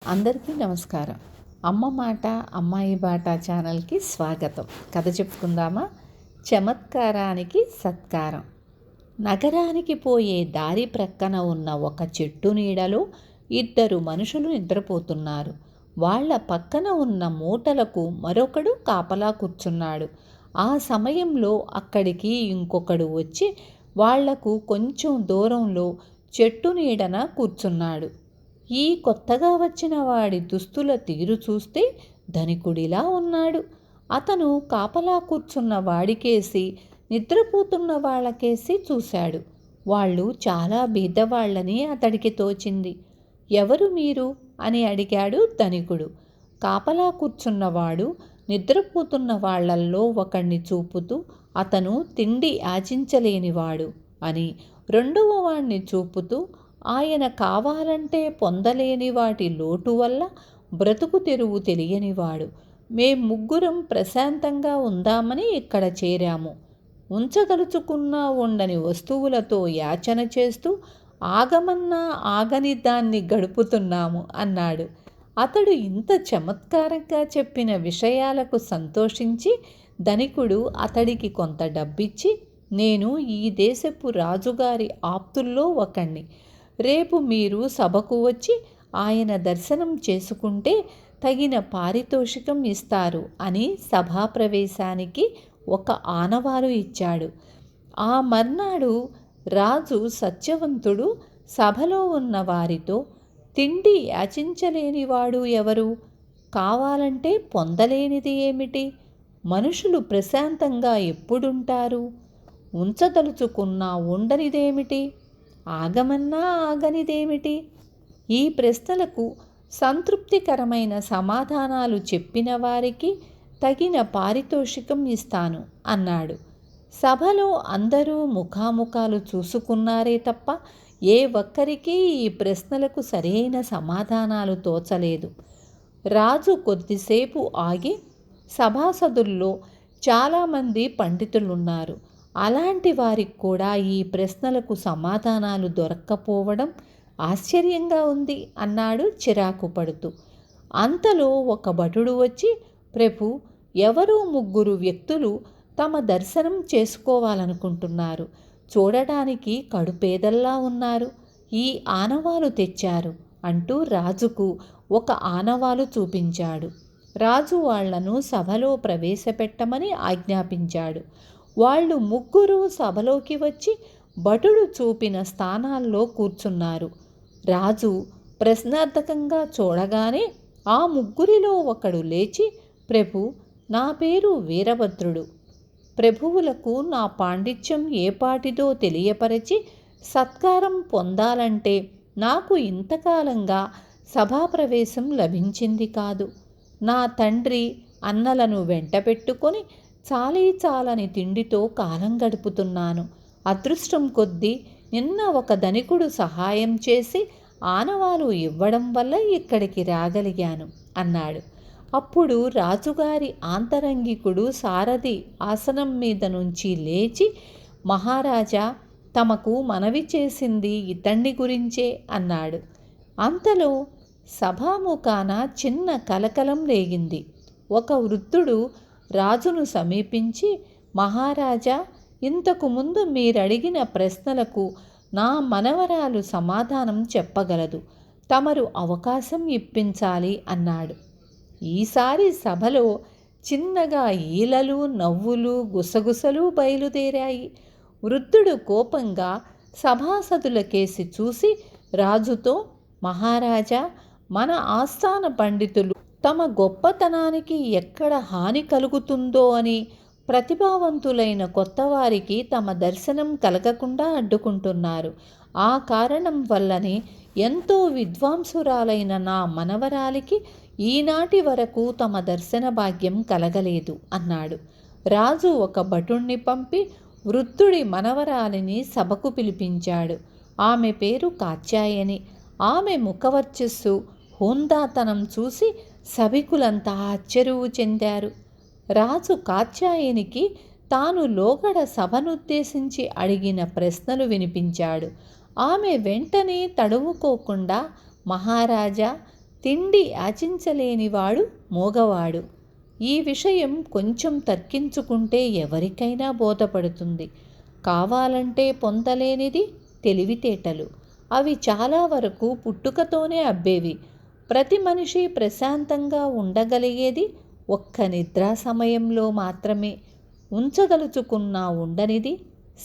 అందరికీ నమస్కారం. అమ్మ మాట అమ్మాయి బాట ఛానల్కి స్వాగతం. కథ చెప్పుకుందామా? చమత్కారానికి సత్కారం. నగరానికి పోయే దారి ప్రక్కన ఉన్న ఒక చెట్టు నీడలో ఇద్దరు మనుషులు నిద్రపోతున్నారు. వాళ్ళ పక్కన ఉన్న మూటలకు మరొకడు కాపలా కూర్చున్నాడు. ఆ సమయంలో అక్కడికి ఇంకొకడు వచ్చి వాళ్లకు కొంచెం దూరంలో చెట్టు నీడన కూర్చున్నాడు. ఈ కొత్తగా వచ్చిన వాడి దుస్తుల తీరు చూస్తే ధనికుడిలా ఉన్నాడు. అతను కాపలా కూర్చున్న వాడికేసి నిద్రపోతున్న వాళ్ళకేసి చూశాడు. వాళ్ళు చాలా బీదవాళ్ళని అతడికి తోచింది. ఎవరు మీరు అని అడిగాడు ధనికుడు. కాపలా కూర్చున్నవాడు నిద్రపోతున్న వాళ్లల్లో ఒకణ్ణి చూపుతూ అతను తిండి యాచించలేనివాడు అని, రెండవ వాణ్ణి చూపుతూ ఆయన కావాలంటే పొందలేని వాటి లోటు వల్ల బ్రతుకు తెరువు తెలియనివాడు. మేం ముగ్గురం ప్రశాంతంగా ఉందామని ఇక్కడ చేరాము. ఉంచదలుచుకున్నా ఉండని వస్తువులతో యాచన చేస్తూ ఆగమన్నా ఆగని దాన్ని గడుపుతున్నాము అన్నాడు. అతడు ఇంత చమత్కారంగా చెప్పిన విషయాలకు సంతోషించి ధనికుడు అతడికి కొంత డబ్బిచ్చి, నేను ఈ దేశపు రాజుగారి ఆప్తుల్లో ఒకణ్ణి. రేపు మీరు సభకు వచ్చి ఆయన దర్శనం చేసుకుంటే తగిన పారితోషికం ఇస్తారు అని సభాప్రవేశానికి ఒక ఆనవాలు ఇచ్చాడు. ఆ మర్నాడు రాజు సత్యవంతుడు సభలో ఉన్న వారితో, తిండి యాచించలేనివాడు ఎవరు? కావాలంటే పొందలేనిది ఏమిటి? మనుషులు ప్రశాంతంగా ఎప్పుడుంటారు? ఉంచదలుచుకున్నా ఉండనిదేమిటి? ఆగమన్నా ఆగనిదేమిటి? ఈ ప్రశ్నలకు సంతృప్తికరమైన సమాధానాలు చెప్పిన వారికి తగిన పారితోషికం ఇస్తాను అన్నాడు. సభలో అందరూ ముఖాముఖాలు చూసుకున్నారే తప్ప ఏ ఒక్కరికీ ఈ ప్రశ్నలకు సరైన సమాధానాలు తోచలేదు. రాజు కొద్దిసేపు ఆగి, సభాసదుల్లో చాలామంది పండితులున్నారు, అలాంటి వారికి కూడా ఈ ప్రశ్నలకు సమాధానాలు దొరక్కపోవడం ఆశ్చర్యంగా ఉంది అన్నాడు చిరాకు పడుతూ. అంతలో ఒక భటుడు వచ్చి, ప్రభు, ఎవరో ముగ్గురు వ్యక్తులు తమ దర్శనం చేసుకోవాలనుకుంటున్నారు. చూడడానికి కడుపేదల్లా ఉన్నారు. ఈ ఆనవాలు తెచ్చారు అంటూ రాజుకు ఒక ఆనవాలు చూపించాడు. రాజు వాళ్లను సభలో ప్రవేశపెట్టమని ఆజ్ఞాపించాడు. వాళ్ళు ముగ్గురు సభలోకి వచ్చి భటుడు చూపిన స్థానాల్లో కూర్చున్నారు. రాజు ప్రశ్నార్థకంగా చూడగానే ఆ ముగ్గురిలో ఒకడు లేచి, ప్రభు, నా పేరు వీరభద్రుడు. ప్రభువులకు నా పాండిత్యం ఏపాటిదో తెలియపరచి సత్కారం పొందాలంటే నాకు ఇంతకాలంగా సభాప్రవేశం లభించింది కాదు. నా తండ్రి అన్నలను వెంట పెట్టుకొని చాలని తిండితో కాలం గడుపుతున్నాను. అదృష్టం కొద్దీ నిన్న ఒక ధనికుడు సహాయం చేసి ఆనవాలు ఇవ్వడం వల్ల ఇక్కడికి రాగలిగాను అన్నాడు. అప్పుడు రాజుగారి ఆంతరంగికుడు సారథి ఆసనం మీద నుంచి లేచి, మహారాజా, తమకు మనవి చేసింది ఇతన్ని గురించే అన్నాడు. అంతలో సభాముఖాన చిన్న కలకలం రేగింది. ఒక వృద్ధుడు రాజును సమీపించి, మహారాజా, ఇంతకు ముందు మీరడిగిన ప్రశ్నలకు నా మనవరాలు సమాధానం చెప్పగలదు. తమరు అవకాశం ఇప్పించాలి అన్నాడు. ఈసారి సభలో చిన్నగా ఈలలు, నవ్వులు, గుసగుసలు బయలుదేరాయి. వృద్ధుడు కోపంగా సభాసదులకేసి చూసి రాజుతో, మహారాజా, మన ఆస్థాన పండితులు తమ గొప్పతనానికి ఎక్కడ హాని కలుగుతుందో అని ప్రతిభావంతులైన కొత్తవారికి తమ దర్శనం కలగకుండా అడ్డుకుంటున్నారు. ఆ కారణం వల్లనే ఎంతో విద్వాంసురాలైన నా మనవరాలికి ఈనాటి వరకు తమ దర్శన భాగ్యం కలగలేదు అన్నాడు. రాజు ఒక భటుణ్ణి పంపి వృద్ధుడి మనవరాలిని సభకు పిలిపించాడు. ఆమె పేరు కాత్యాయని. ఆమె ముఖవర్చస్సు, హుందాతనం చూసి సభికులంతా ఆశ్చర్యవు చెందారు. రాజు కాత్యాయనికి తాను లోగడ సభనుద్దేశించి అడిగిన ప్రశ్నలు వినిపించాడు. ఆమె వెంటనే తడువుకోకుండా, మహారాజా, తిండి యాచించలేనివాడు మోగవాడు. ఈ విషయం కొంచెం తర్కించుకుంటే ఎవరికైనా బోధపడుతుంది. కావాలంటే పొందలేనిది తెలివితేటలు. అవి చాలా వరకు పుట్టుకతోనే అబ్బేవి. ప్రతి మనిషి ప్రశాంతంగా ఉండగలిగేది ఒక్క నిద్రా సమయంలో మాత్రమే. ఉంచదలుచుకున్నా ఉండనిది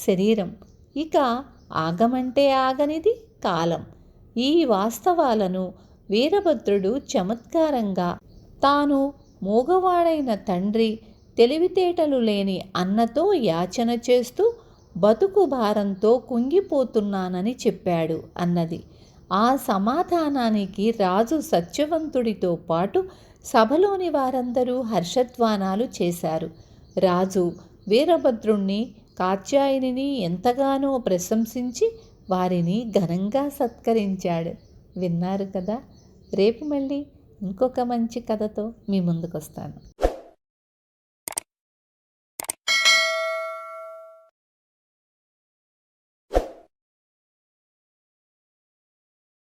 శరీరం, ఇక ఆగమంటే ఆగనిది కాలం. ఈ వాస్తవాలను వీరభద్రుడు చమత్కారంగా తాను మూగవాడైన తండ్రి, తెలివితేటలు లేని అన్నతో యాచన చేస్తూ బతుకు భారంతో కుంగిపోతున్నానని చెప్పాడు అన్నది. ఆ సమాధానానికి రాజు సత్యవంతుడితో పాటు సభలోని వారందరూ హర్షధ్వానాలు చేశారు. రాజు వీరభద్రుణ్ణి, కాత్యాయనిని ఎంతగానో ప్రశంసించి వారిని ఘనంగా సత్కరించాడు. విన్నారు కదా. రేపు మళ్ళీ ఇంకొక మంచి కథతో మీ ముందుకు వస్తాను.